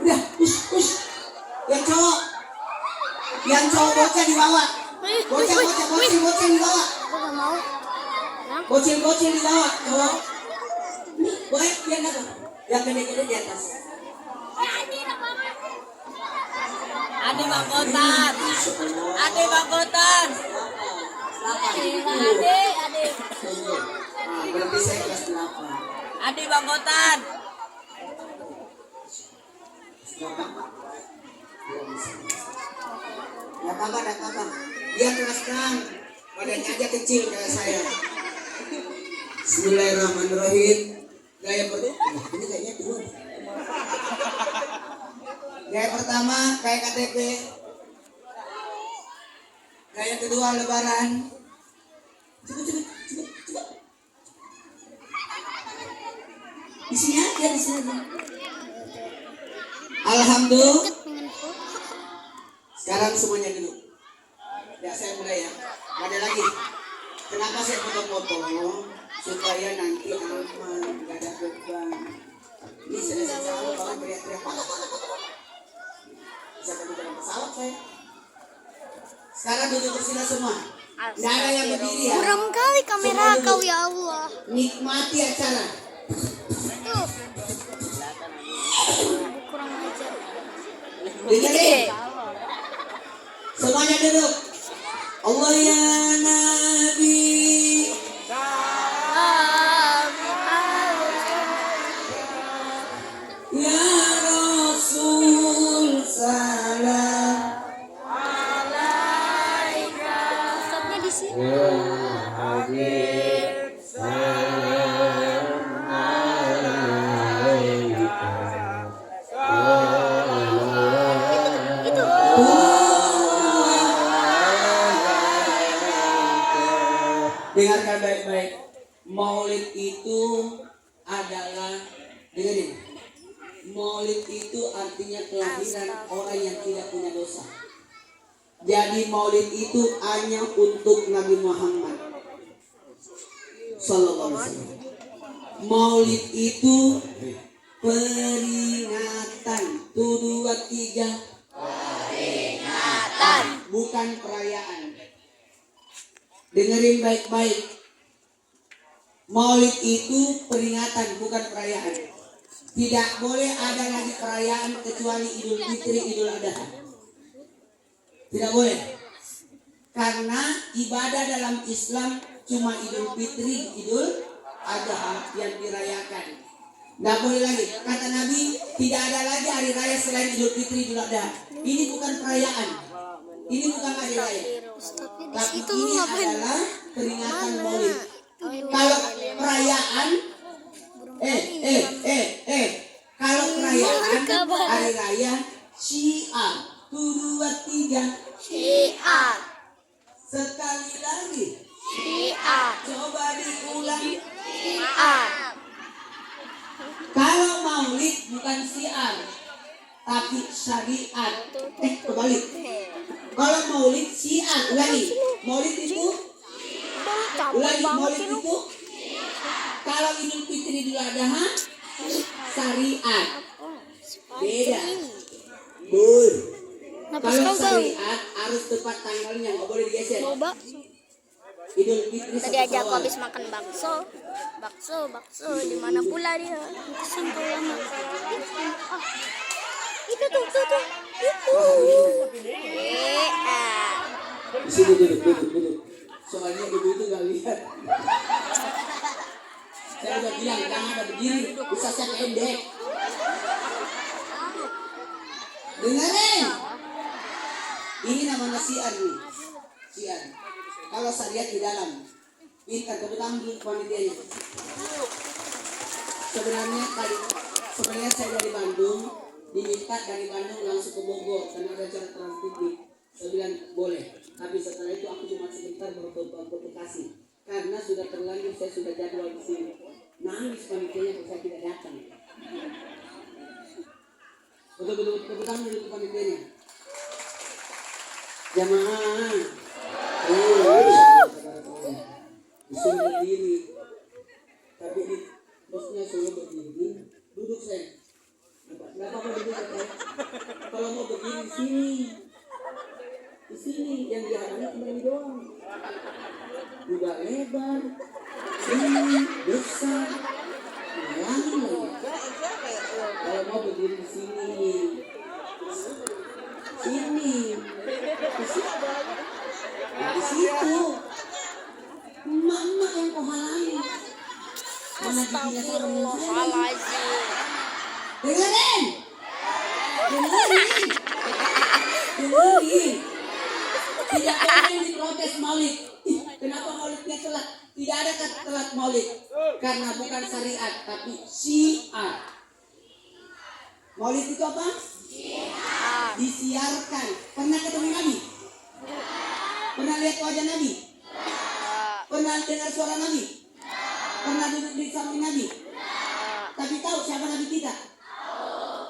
Udah, push. Yang cowok bocah dibawa. Bocah dibawa. Aku gak mau. Bocil dibawa. Cowok. Nih, boleh biar nggak? Yang gede-gede di atas. Ade Bangkotan. Ade Bangkotan. Ade. Nah, berarti saya kelas 8. Ade Bangkotan. Gak apa-apa. Dia kelas 6. Badannya aja kecil kayak saya. Bismillahirrahmanirrahim. Gaya ini kayaknya dua. Gaya pertama kayak KTP. Gaya kedua lebaran. Coba. Di sini aja. Alhamdulillah. Sekarang semuanya duduk. Ya, saya mulai ya. Ada lagi. Kenapa saya potong-potong? Supaya nanti aman, gak ada beban. Ini sudah selalu kalau teriak-teriak. Bisa pergi dalam pesawat saya. Sekarang duduk bersila semua. Tidak ada yang berdiri ya. Buram kali kamera kau ya Allah. Nikmati acara. Tuh. Kurang ajar. Dengerin. Semuanya duduk. Allah ya Nabi. Ya Rasul salam. Stopnya di sini. Itu. Dengarkan baik-baik. Maulid itu adalah, dengerin. Maulid itu artinya kelahiran orang yang tidak punya dosa. Jadi maulid itu hanya untuk Nabi Muhammad Sallallahu Alaihi Wasallam. Maulid itu peringatan. Tuh 2, 3. Peringatan. Bukan perayaan. Dengerin baik-baik. Maulid itu peringatan, bukan perayaan. Tidak boleh ada lagi perayaan kecuali Idul Fitri, Idul Adha. Tidak boleh. Karena ibadah dalam Islam cuma Idul Fitri, Idul Adha yang dirayakan. Tidak boleh lagi. Kata Nabi, tidak ada lagi hari raya selain Idul Fitri, Idul Adha. Ini bukan perayaan. Ini bukan hari raya. Tapi ini adalah peringatan Maulid. Kalau perayaan, kalau perayaan hari raya Syiar, 2, 3. Syiar. Sekali lagi. Syiar. Coba diulang. Syiar. Kalau Maulid bukan syiar, tapi syariat. Kebalik. Kalau Maulid syiar, ulangi. Maulid itu, Maulid itu. Kalau Idul Fitri, Idul Adha, syariat. Beda. Bul. Kalau syariat harus tepat tanggalnya, nggak boleh digeser. Coba. Idul Fitri Tadi aja aku habis makan bakso. Di mana pula dia? Sampai lama. Itu tuh. Itu. Di sini duduk. Soalnya ibu itu nggak lihat. Saya udah bilang jangan ada berdiri, bisa saya pendek. Dengerin. Ini namanya syiar nih. Syiar. Kalau syariat di dalam. Pintar kebetulan dulu panitianya. Sebenarnya saya dari Bandung, diminta dari Bandung langsung ke Bogor karena ada acara Trans TV. Saya bilang boleh, tapi setelah itu aku cuma sebentar baru ke Bekasi karena sudah terlanjur saya sudah jadwal di sini. Nangis panitianya kalau saya tidak datang. Betul kebetulan dulu panitianya. Jamaah. Disuruh berdiri, tapi bosnya suruh berdiri, duduk saya. Kenapa duduk? sini. Di sini yang dihalangi cuma ini doang. Udah lebar, ini besar, halangi lagi. Kalau mau berdiri di sini, sini, di situ, di situ. Mama yang kau halangi. Mana giginya sama dengan saya? Astagfirullahaladzim. Dengerin, dengerin, dengerin. Tidak boleh diprotes maulid. Ih, kenapa maulidnya telat? Tidak ada kata telat maulid. Karena bukan syariat, tapi syiar. Maulid itu apa? Syiar. Disiarkan. Pernah ketemu Nabi? Pernah lihat wajah Nabi? Pernah dengar suara Nabi? Pernah duduk di samping Nabi? Tapi tahu siapa Nabi kita?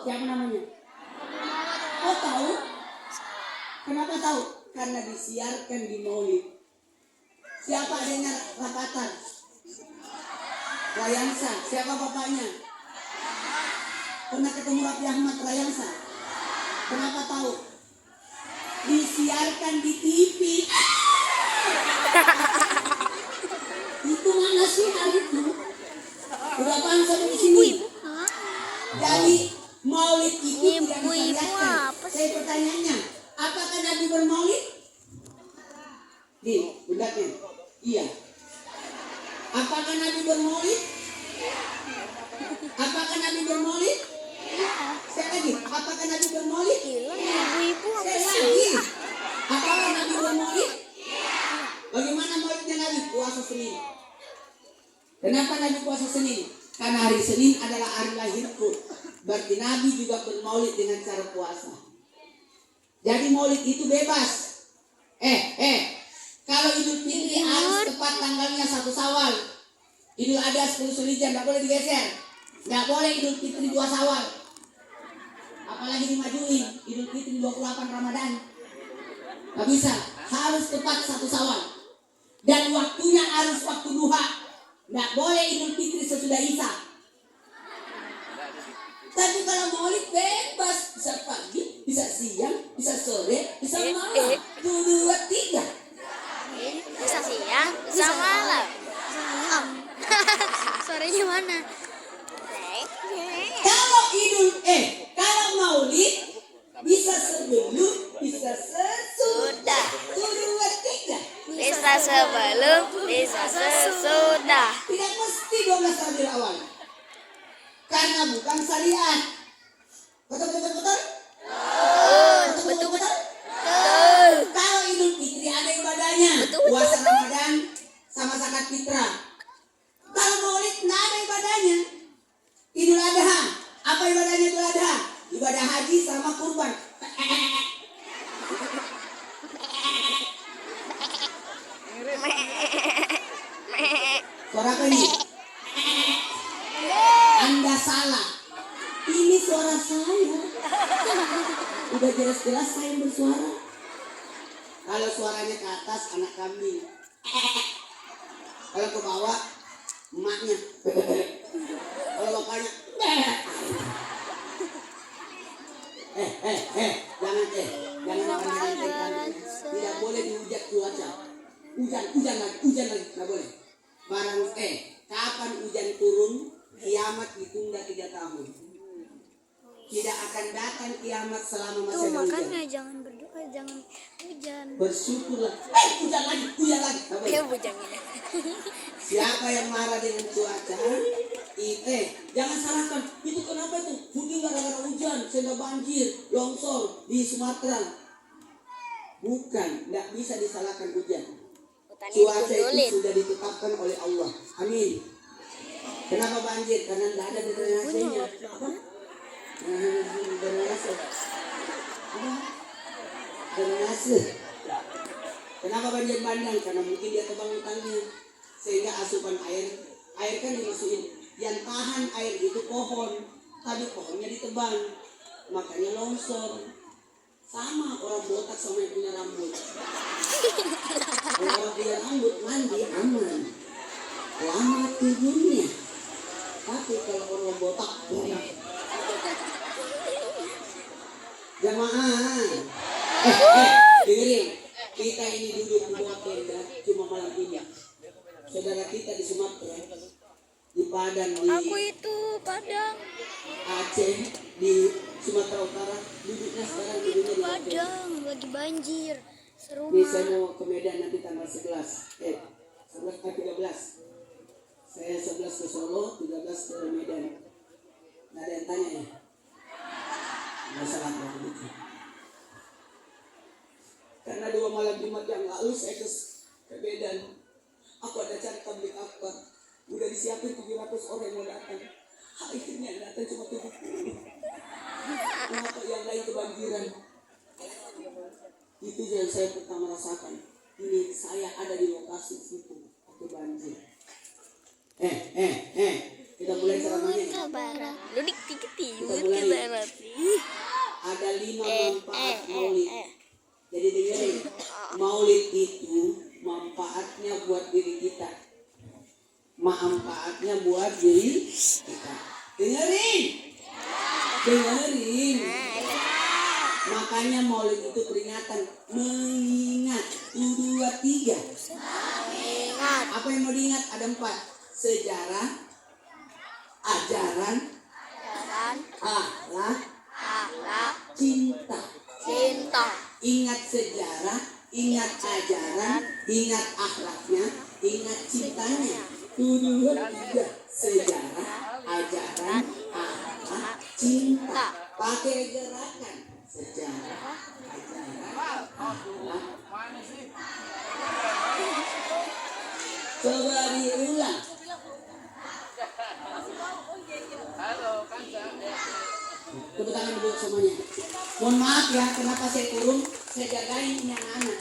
Siapa namanya? Oh tahu? Kenapa tahu? Karena disiarkan di maulid. Siapa adanya Rapatar? Rayansa. Siapa bapaknya? Pernah ketemu Raffi Ahmad Rayansa? Kenapa tahu? Disiarkan di TV. Itu mana sih hari itu? Udah paham sampai di sini? Jadi maulid itu tidak Ibu-ibu disyariatkan. apa sih? Saya pertanyaannya, apakah Nabi bermaulid? Di budaknya. Iya. Apakah Nabi bermaulid? Apakah Nabi bermaulid? Saya lagi. Apakah Nabi bermaulid? Gila, ibu-ibu apa Saya sih? lagi. Apakah Nabi bermaulid? Bagaimana maulidnya Nabi? Puasa Senin. Kenapa Nabi puasa Senin? Karena hari Senin adalah hari lahirku. Berarti Nabi juga bermaulid dengan cara puasa. Jadi maulid itu bebas. Kalau Idul Fitri harus tepat tanggalnya 1 Syawal. Idul Adha 10 Zulhijjah, tidak boleh digeser. Tidak boleh Idul Fitri 2 Syawal. Apalagi dimajuin Idul Fitri 28 Ramadan. Tidak bisa. Harus tepat 1 Syawal. Dan waktunya harus waktu duha. Tidak boleh Idul Fitri sesudah Isya. Tapi kalau maulid bebas, bisa pagi, bisa siang, bisa sore, bisa malam. 2, 3. Bisa siang, bisa malam. Suaranya mana? Kalau maulid bisa sebelum, bisa sesudah. 2, 3. Bisa sebelum, bisa sesudah. Tidak mesti 12 Rabiul Awal. Karena bukan syariat. Betul? Betul. Kalau Idul Fitri ada ibadahnya. Puasa Ramadan sama zakat fitrah. Kalau maulid tidak ada ibadahnya. Idul Adha. Apa ibadahnya Idul Adha? Ibadah haji sama kurban. Suara apa ini? Anda salah. Ini suara saya. Udah jelas-jelas saya yang bersuara. Kalau suaranya ke atas anak kambing. Kalau ke bawah emaknya. Kalau bapaknya. Jangan main-main. Tidak boleh dihujat cuaca. Hujan lagi, nggak boleh. Kapan hujan turun, kiamat ditunda 3 tahun. Tidak akan datang kiamat selama masih Tuh ada hujan. makanya jangan berdoa, jangan hujan. Bersyukurlah. Hujan lagi. Nggak boleh. Ya bujangnya. Siapa yang marah dengan cuaca? Jangan salahkan. Itu kenapa itu? Mungkin gara-gara hujan, sehingga banjir, longsor di Sumatera. Bukan, tidak bisa disalahkan hujan. Cuaca itu sudah ditetapkan oleh Allah. Amin. Kenapa banjir? Karena tidak ada drainasenya. Apa? Drainase. Kenapa banjir bandang? Karena mungkin dia tebang hutannya. Sehingga asupan air kan dimasukin. Yang tahan air itu pohon. Tapi pohonnya ditebang. Makanya longsor. Sama orang botak sama yang punya rambut. Kalau orang punya rambut mandi aman. Lama turunnya. Tapi kalau orang botak banyak. Jamaah. Dengerin. Kita ini duduk di bawah tenda cuma malam ini. Saudara kita di Sumatera, di Padang, di Aku itu Padang. Aceh, di Sumatera Utara, duduknya sekarang duduknya di bawah tenda. Padang lagi banjir. Seru Ini saya mah. mau ke Medan nanti tanggal 11. 11 ke 13. Saya 11 ke Solo, 13 ke Medan. Nggak ada yang tanya ya? Nggak salah kalau begitu. Karena 2 malam Jumat yang lalu saya ke Medan. Aku ada cari tablik akbar. Udah disiapin 700 orang yang mau datang. Akhirnya yang datang cuma 70. Kenapa yang lain kebanjiran? Itu yang saya pertama rasakan. Ini saya ada di lokasi situ waktu banjir. Kita mulai ceramahnya. Ke barat. Lu dikit timur Kita ke mulai. barat. Ih. Ada 5 manfaat maulid. Jadi dengerin, maulid itu manfaatnya buat diri kita. Manfaatnya buat diri kita. Dengerin. Makanya maulid itu peringatan mengingat 2, 3. Ingat. Apa yang mau diingat? Ada 4. Sejarah, ajaran, Jalan. akhlak, Akhlak. cinta. Cinta. Ingat sejarah, ingat ajaran, ingat akhlaknya, ingat cintanya. 2, 3. Sejarah, ajaran, akhlak, cinta. Pakai gerakan. Sejarah, ajaran, akhlak. Coba diulang. Tepuk tangan dulu semuanya. Mohon maaf ya, kenapa saya turun? Saya jagain ini anak-anak.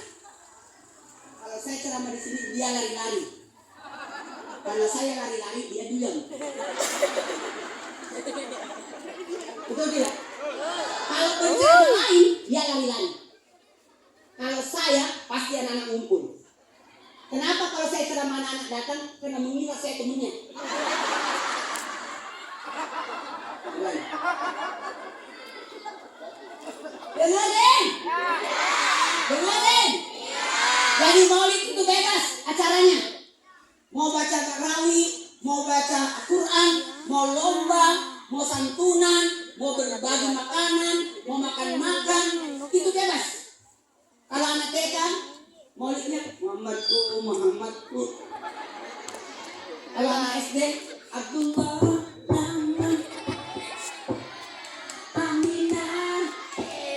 Kalau saya ceramah di sini, dia lari-lari. Karena saya lari-lari, dia diam. Betul tidak? Kalau penceramah lain, dia lari-lari. Kalau saya, pasti anak-anak ngumpul. Kenapa kalau saya ceramah anak-anak datang? Karena mengira saya temennya. Dengerin. Jadi maulid itu bebas acaranya. Mau baca tarawih, mau baca Quran, mau lomba, mau santunan, mau berbagi makanan, mau makan-makan, itu bebas. Kalau anak TK, maulidnya Muhammadku. Kalau anak SD, Abdullah, Ahmad, Aminah.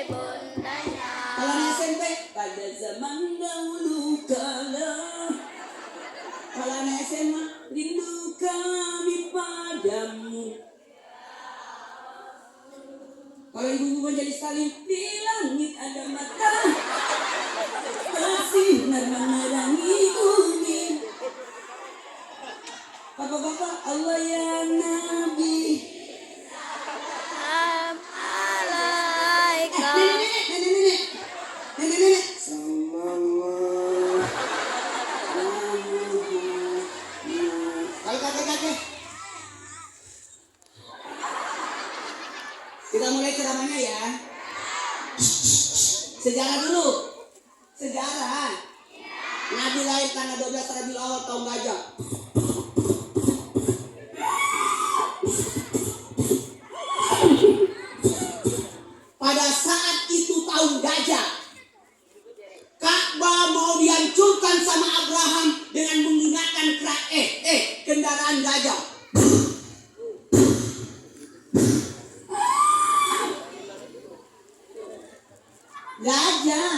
Bundanya. Kalau anak SMP, pada zaman dahulu kala. Kalau anak SMA, rindu kami padamu. Kalau ibu-ibu menjadi sekali, di langit ada mata, bersinar menerangi bumi. Bapak-bapak, Allah ya Nabi. Alaika. Nenek. Sallallahu Kalau kakek. Kita mulai ceramahnya ya. Sejarah dulu. Sejarah. Nabi lahir tanggal 12 Rabiul Awal tahun gajah. Pada saat itu tahun gajah, Ka'bah mau dihancurkan sama Abraham dengan menggunakan kendaraan gajah. Gajah.